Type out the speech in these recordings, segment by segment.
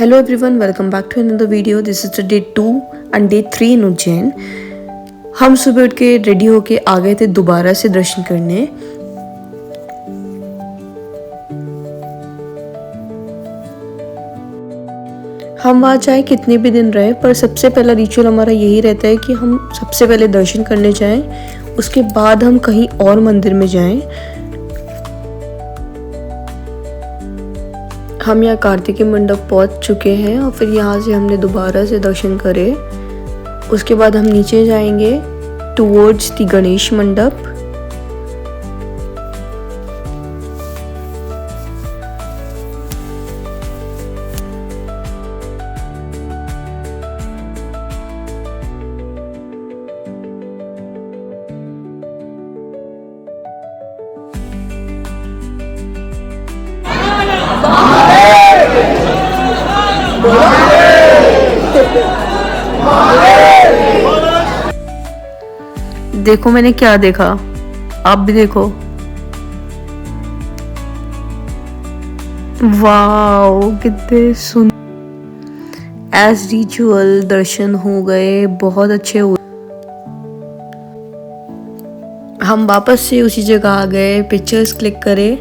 Hello everyone, welcome back to another video. This is the day 2 and day 3 in Ujjain. हम सुबह उठ के ready होके आ गए थे दोबारा से दर्शन करने। हम वहाँ चाहे कितने भी दिन रहे, पर सबसे पहला रिचुअल हमारा यही रहता है कि हम सबसे पहले दर्शन करने जाएं, उसके बाद हम कहीं और मंदिर में जाएं। हम यहाँ कार्तिकी मंडप पहुँच चुके हैं और फिर यहाँ से हमने दोबारा से दर्शन करे। उसके बाद हम नीचे जाएंगे टुवर्ड्स द गणेश मंडप। देखो मैंने क्या देखा, आप भी देखो। वाओ कितने सुंदर। एज रिचुअल दर्शन हो गए, बहुत अच्छे हुए। हम वापस से उसी जगह आ गए, पिक्चर्स क्लिक करे।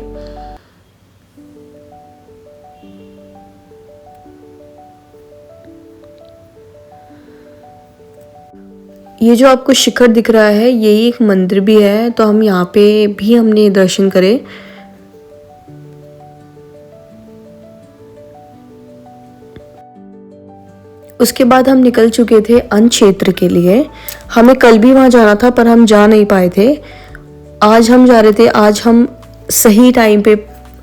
ये जो आपको शिखर दिख रहा है, यही एक मंदिर भी है, तो हम यहाँ पे भी हमने दर्शन करे। उसके बाद हम निकल चुके थे अन्न क्षेत्र के लिए। हमें कल भी वहाँ जाना था पर हम जा नहीं पाए थे। आज हम जा रहे थे, आज हम सही टाइम पे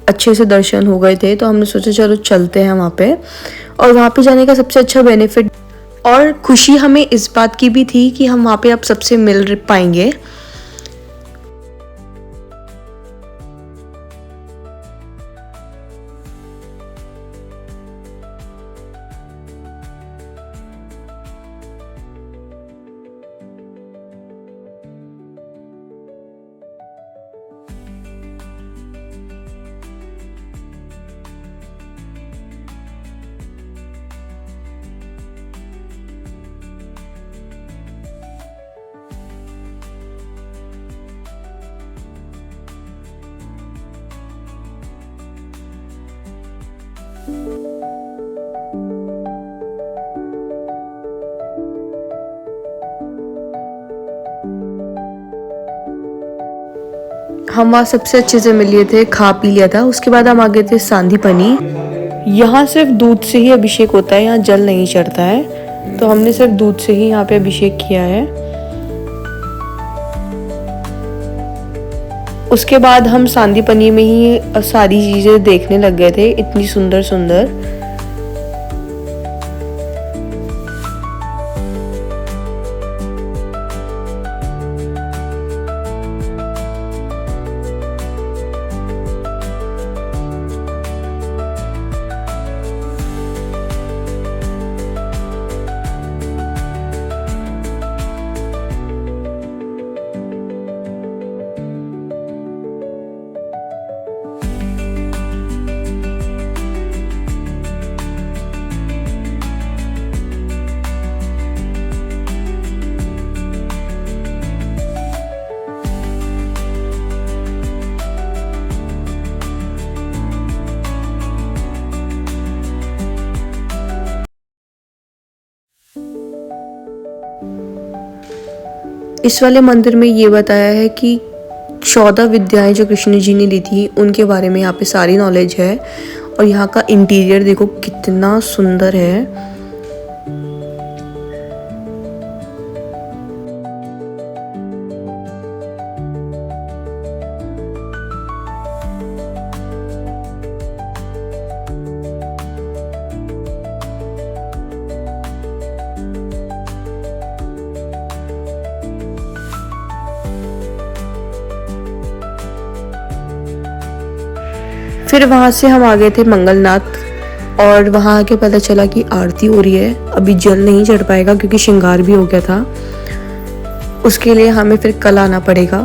अच्छे से दर्शन हो गए थे, तो हमने सोचा चलो चलते हैं वहाँ पे। और वहाँ पे जाने का सबसे अच्छा बेनिफिट और खुशी हमें इस बात की भी थी कि हम वहाँ पे अब सबसे मिल पाएंगे। हम वहाँ सबसे अच्छे से मिल लिए थे, खा पी लिया था। उसके बाद हम आ गए थे सांदीपनी। यहाँ सिर्फ दूध से ही अभिषेक होता है, यहाँ जल नहीं चढ़ता है, तो हमने सिर्फ दूध से ही यहाँ पे अभिषेक किया है। उसके बाद हम सांदीपनी में ही सारी चीजें देखने लग गए थे, इतनी सुंदर सुंदर। इस वाले मंदिर में ये बताया है कि 14 विद्याएं जो कृष्ण जी ने ली थी, उनके बारे में यहाँ पे सारी नॉलेज है। और यहाँ का इंटीरियर देखो कितना सुंदर है। फिर वहाँ से हम आ गए थे मंगलनाथ और वहाँ आके पता चला कि आरती हो रही है। अभी जल नहीं चढ़ पाएगा क्योंकि श्रृंगार भी हो गया था, उसके लिए हमें फिर कल आना पड़ेगा।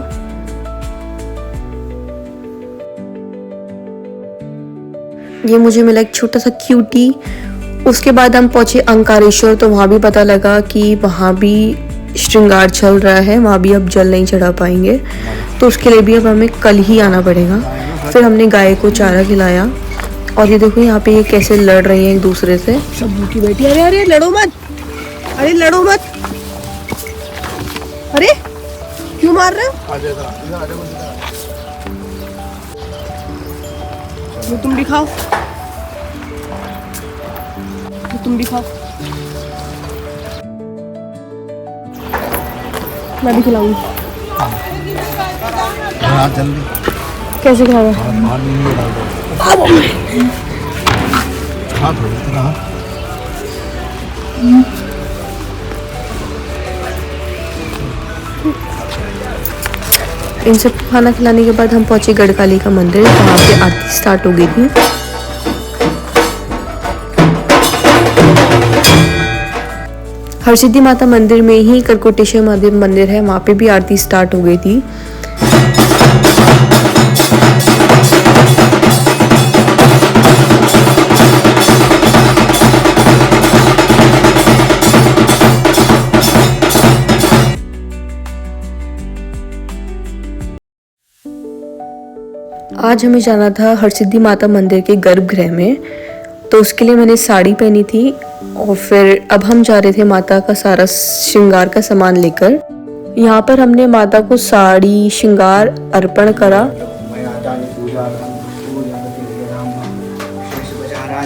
ये मुझे मिला एक छोटा सा क्यूटी उसके बाद हम पहुंचे अंकारेश्वर, तो वहाँ भी पता लगा कि वहाँ भी श्रृंगार चल रहा है, वहाँ भी अब जल नहीं चढ़ा पाएंगे, तो उसके लिए भी अब हमें कल ही आना पड़ेगा। फिर हमने गाय को चारा खिलाया और ये देखो यहाँ पे ये कैसे लड़ रही हैं एक दूसरे से। सब भूखी बैठी। अरे अरे लड़ो मत, अरे लड़ो मत, अरे क्यों मार रहे हो? ये तुम भी खाओ, ये तुम भी खाओ, मैं भी खिलाऊंगी। हाँ जल्दी। कैसे खाओगे? हाँ थोड़ी तरह। इन सब खाना खिलाने के बाद हम पहुंचे गढ़काली का मंदिर, वहाँ पे आरती स्टार्ट हो गई थी। हरसिद्धि माता मंदिर में ही करकोटेश्वर महादेव मंदिर है, वहाँ पे भी आरती स्टार्ट हो गई थी। आज हमें जाना था हरसिद्धि माता मंदिर के गर्भगृह में, तो उसके लिए मैंने साड़ी पहनी थी और फिर अब हम जा रहे थे माता का सारा श्रृंगार का सामान लेकर। यहाँ पर हमने माता को साड़ी श्रृंगार अर्पण करा।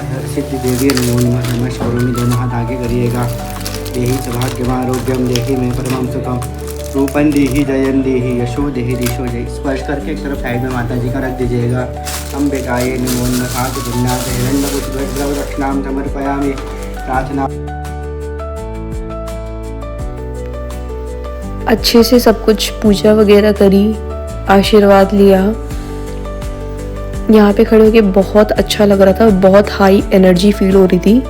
हरसिद्धि देवी नमः करोमि, दोनों हाथ आगे करिएगा। देहि सौभाग्यम आरोग्यम देहि में परमं सुखम, रूपन देहि जयन देहि यशो देहि दिशो जय। स्पर्श करके एक तरफ साइड में माता जी का रख दीजिएगा। अंबिकाय नमो नमः पुण्यात हिरण्यवृद्ध दक्षिणाम समर्पयामि। प्रार्थना। अच्छे से सब कुछ पूजा वगैरह करी, आशीर्वाद लिया। यहाँ पे खड़े होके बहुत अच्छा लग रहा था, बहुत हाई एनर्जी फील हो रही थी।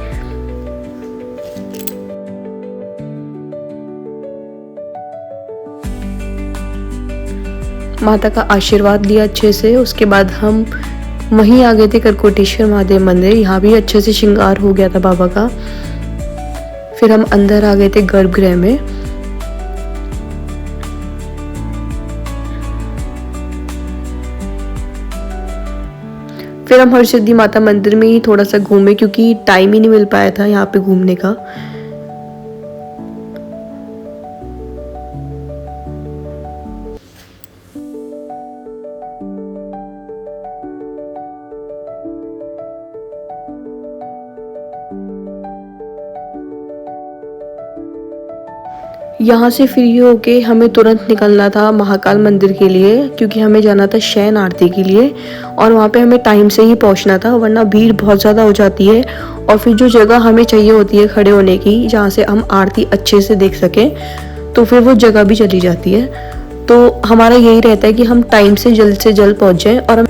माता का आशीर्वाद लिया अच्छे से। उसके बाद हम वहीं आ गए थे करकोटेश्वर महादेव मंदिर, यहाँ भी अच्छे से श्रृंगार हो गया था बाबा का। फिर हम अंदर आ गए थे गर्भगृह में। फिर हम हरसिद्धि माता मंदिर में ही थोड़ा सा घूमे, क्योंकि टाइम ही नहीं मिल पाया था यहाँ पे घूमने का। यहाँ से फ्री होके हमें तुरंत निकलना था महाकाल मंदिर के लिए, क्योंकि हमें जाना था शयन आरती के लिए और वहाँ पे हमें टाइम से ही पहुँचना था, वरना भीड़ बहुत ज़्यादा हो जाती है। और फिर जो जगह हमें चाहिए होती है खड़े होने की, जहाँ से हम आरती अच्छे से देख सकें, तो फिर वो जगह भी चली जाती है। तो हमारा यही रहता है कि हम टाइम से जल्द पहुँच जाएँ। और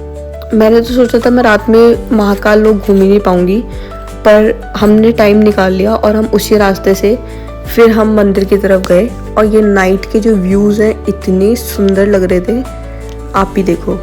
मैंने तो सोचा था मैं रात में महाकाल लोग घूम ही नहीं पाऊँगी, पर हमने टाइम निकाल लिया और हम उसी रास्ते से फिर हम मंदिर की तरफ गए। और ये नाइट के जो व्यूज़ हैं इतने सुंदर लग रहे थे, आप भी देखो।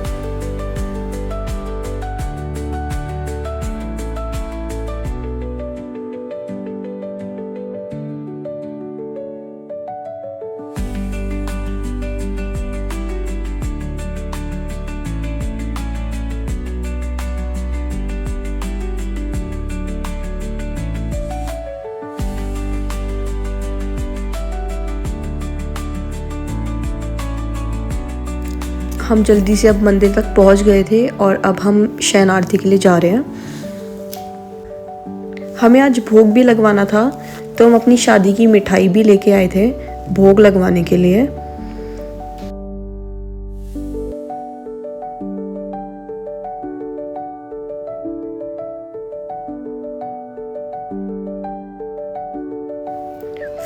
हम जल्दी से अब मंदिर तक पहुंच गए थे और अब हम शयन आरती के लिए जा रहे हैं। हमें आज भोग भी लगवाना था, तो हम अपनी शादी की मिठाई भी लेके आए थे भोग लगवाने के लिए।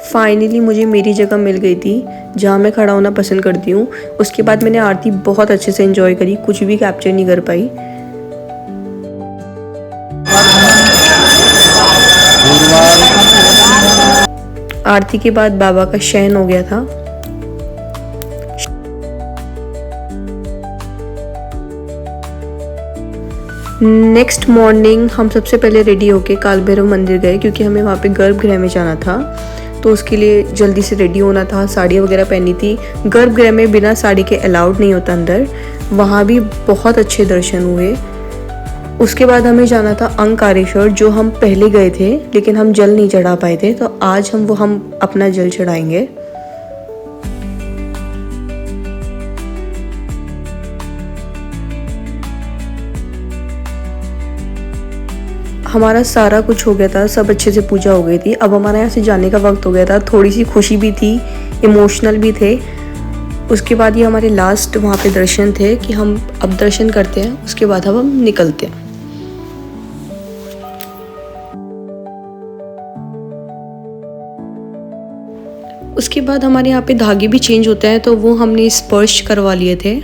फाइनली मुझे मेरी जगह मिल गई थी जहाँ मैं खड़ा होना पसंद करती हूँ। उसके बाद मैंने आरती बहुत अच्छे से एंजॉय करी, कुछ भी कैप्चर नहीं कर पाई। आरती के बाद बाबा का शयन हो गया था। नेक्स्ट मॉर्निंग हम सबसे पहले रेडी होके काल भैरव मंदिर गए, क्योंकि हमें वहाँ पे गर्भगृह में जाना था, तो उसके लिए जल्दी से रेडी होना था। साड़ियाँ वगैरह पहनी थी। गर्भगृह में बिना साड़ी के अलाउड नहीं होता अंदर। वहाँ भी बहुत अच्छे दर्शन हुए। उसके बाद हमें जाना था अंकारेश्वर, जो हम पहले गए थे लेकिन हम जल नहीं चढ़ा पाए थे, तो आज हम अपना जल चढ़ाएंगे। हमारा सारा कुछ हो गया था, सब अच्छे से पूजा हो गई थी। अब हमारा यहाँ से जाने का वक्त हो गया था। थोड़ी सी खुशी भी थी, इमोशनल भी थे। उसके बाद ये हमारे लास्ट वहाँ पे दर्शन थे कि हम अब दर्शन करते हैं, उसके बाद अब हम निकलते हैं। उसके बाद हमारे यहाँ पे धागे भी चेंज होते हैं, तो वो हमने स्पर्श करवा लिए थे।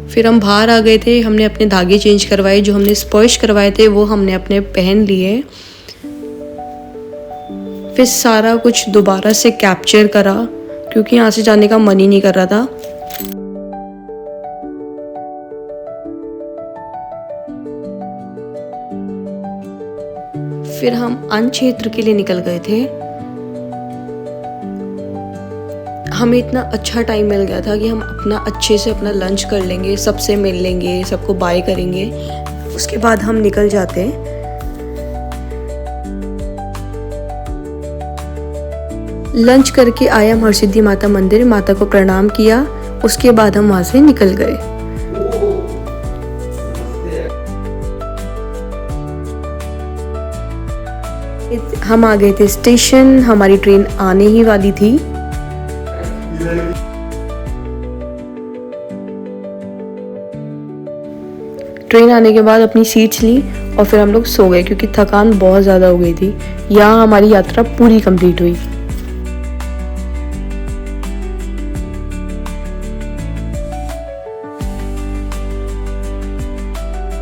फिर हम बाहर आ गए थे, हमने अपने धागे चेंज करवाए। जो हमने स्पर्श करवाए थे वो हमने अपने पहन लिए। फिर सारा कुछ दोबारा से कैप्चर करा, क्योंकि यहाँ से जाने का मन ही नहीं कर रहा था। फिर हम अन्न क्षेत्र के लिए निकल गए थे। हमें इतना अच्छा टाइम मिल गया था कि हम अपना अच्छे से अपना लंच कर लेंगे, सबसे मिल लेंगे, सबको बाय करेंगे, उसके बाद हम निकल जाते हैं। लंच करके आए हम हरसिद्धि माता मंदिर, माता को प्रणाम किया, उसके बाद हम वहाँ से निकल गए। हम आ गए थे स्टेशन, हमारी ट्रेन आने ही वाली थी। ट्रेन आने के बाद अपनी सीट्स ली और फिर हम लोग सो गए, क्योंकि थकान बहुत ज़्यादा हो गई थी। यहाँ हमारी यात्रा पूरी कंप्लीट हुई।